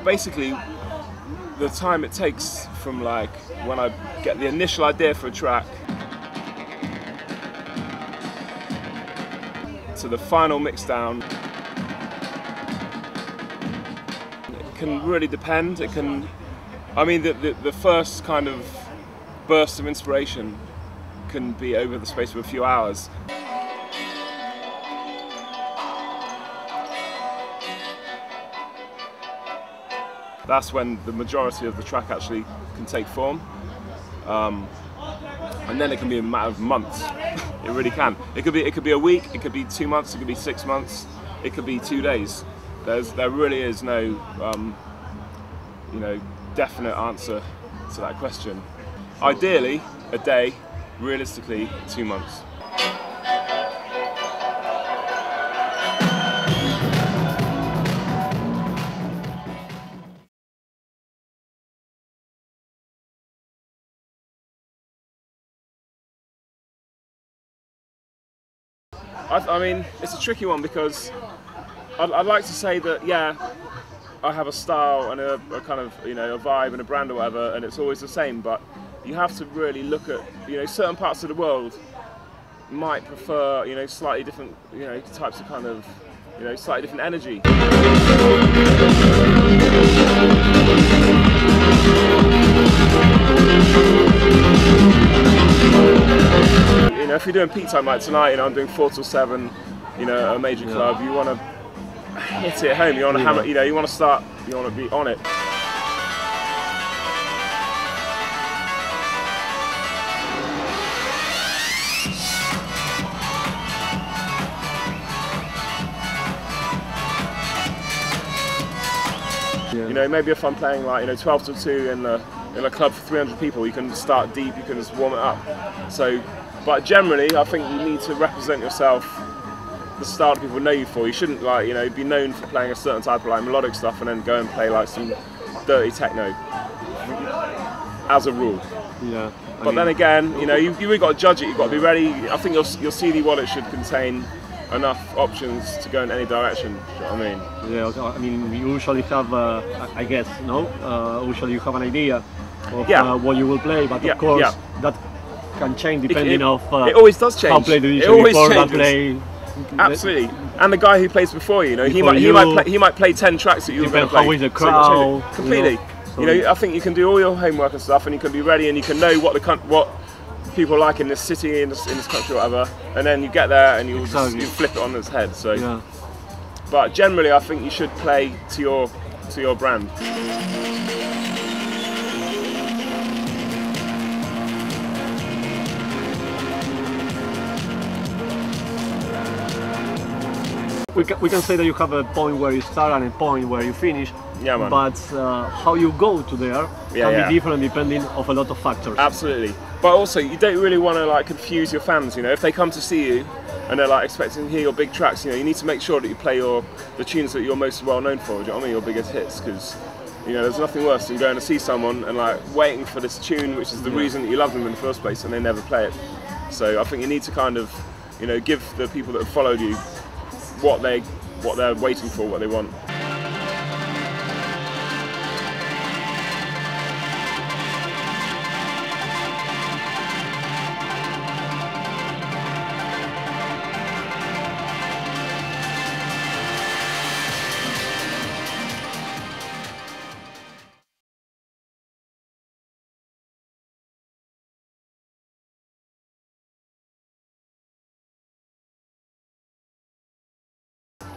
basically, the time it takes from like when I get the initial idea for a track to the final mix down, it can really depend. It can, I mean, the first kind of burst of inspiration can be over the space of a few hours. That's when the majority of the track actually can take form. And then it can be a matter of months. It really can. It could be a week, it could be 2 months, it could be 6 months, it could be 2 days. There really is no you know, definite answer to that question. Ideally, a day, realistically, 2 months. I mean, it's a tricky one because I'd like to say that, yeah, I have a style and a kind of, you know, a vibe and a brand or whatever, and it's always the same, but you have to really look at, you know, certain parts of the world might prefer, you know, slightly different, you know, types of kind of, you know, slightly different energy. You know, if you're doing peak time like tonight, you know, I'm doing 4 till 7, you know, at a major club, you want to hit it home, you want to hammer, you know, you want to start, you want to be on it. You know, maybe if I'm playing like, you know, 12 till 2 in a club for 300 people, you can start deep, you can just warm it up. So, but generally, I think you need to represent yourself, the style that people know you for. You shouldn't, like, you know, be known for playing a certain type of like melodic stuff and then go and play like some dirty techno, as a rule. Yeah. But then again, you know, you've really got to judge it. You've got to be ready. I think your CD wallet should contain enough options to go in any direction. Do you know what I mean? Yeah. I mean, you usually have, I guess, no. Usually you have an idea of what you will play, but of course that can change depending of. It always does change. How play the DJ it always before changes. That play. Absolutely. And the guy who plays before you know, he might play 10 tracks that you were going to play. How is the crowd? So, completely. You know, I think you can do all your homework and stuff, and you can be ready, and you can know what people like in this city, in this country, or whatever. And then you get there, and you flip it on its head. So, yeah. But generally, I think you should play to your brand. We can say that you have a point where you start and a point where you finish. Yeah, man. But how you go to there can be different depending of a lot of factors. Absolutely. But also, you don't really want to like confuse your fans. You know, if they come to see you and they're like expecting to hear your big tracks, you know, you need to make sure that you play the tunes that you're most well known for. Do you know what I mean? Your biggest hits, because you know, there's nothing worse than going to see someone and like waiting for this tune, which is the reason that you love them in the first place, and they never play it. So I think you need to kind of, you know, give the people that have followed you what they're waiting for, what they want.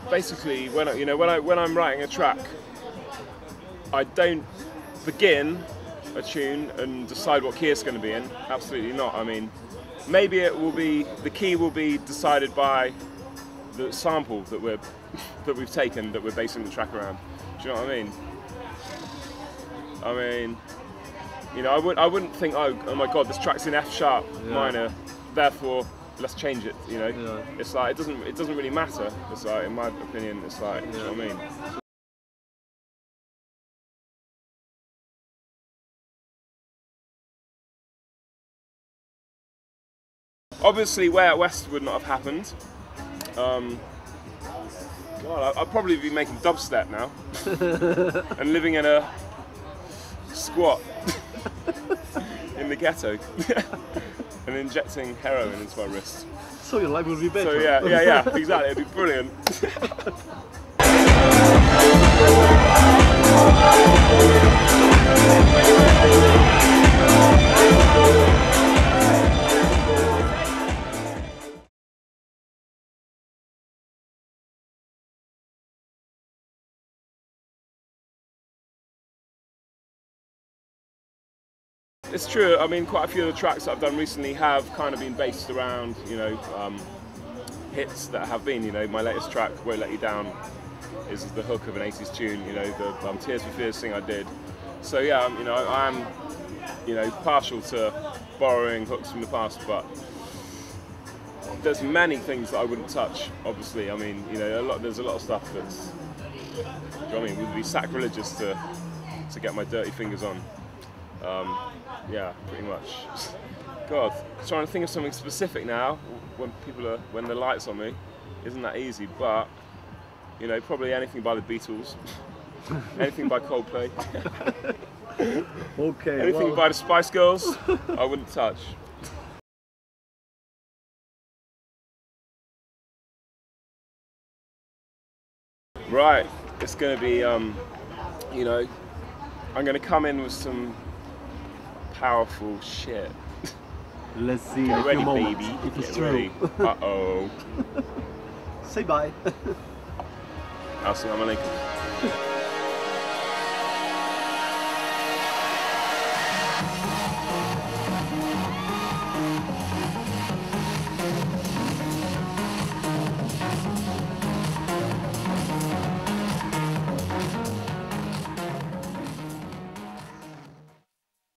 Basically, when I'm writing a track, I don't begin a tune and decide what key it's going to be in. Absolutely not. I mean, maybe the key will be decided by the sample that we've taken, that we're basing the track around. Do you know what I mean? I mean, you know, I wouldn't think, oh my God, this track's in F sharp minor, therefore let's change it. You know, it's like it doesn't really matter. It's like, in my opinion, it's like, you know what I mean. Obviously, Way Out West would not have happened God, I'd probably be making dubstep now and living in a squat in the ghetto and injecting heroin into my wrist. So your life will be better. So yeah, exactly. It'd be brilliant. It's true. I mean, quite a few of the tracks that I've done recently have kind of been based around, you know, hits that have been. You know, my latest track, "Won't Let You Down," is the hook of an 80s tune. You know, the "Tears for Fears" thing I did. So yeah, you know, I am, you know, partial to borrowing hooks from the past, but there's many things that I wouldn't touch. Obviously, I mean, you know, there's a lot of stuff that's, do you know what I mean, would be sacrilegious to get my dirty fingers on. Yeah, pretty much. God, trying to think of something specific now when the light's on me isn't that easy, but you know, probably anything by the Beatles, anything by Coldplay, okay, anything by the Spice Girls, I wouldn't touch. Right, it's going to be, you know, I'm going to come in with some powerful shit. Let's see. Get ready, moments, baby. if it's Get true. ready. Uh-oh. Say bye. Assalamu alaikum.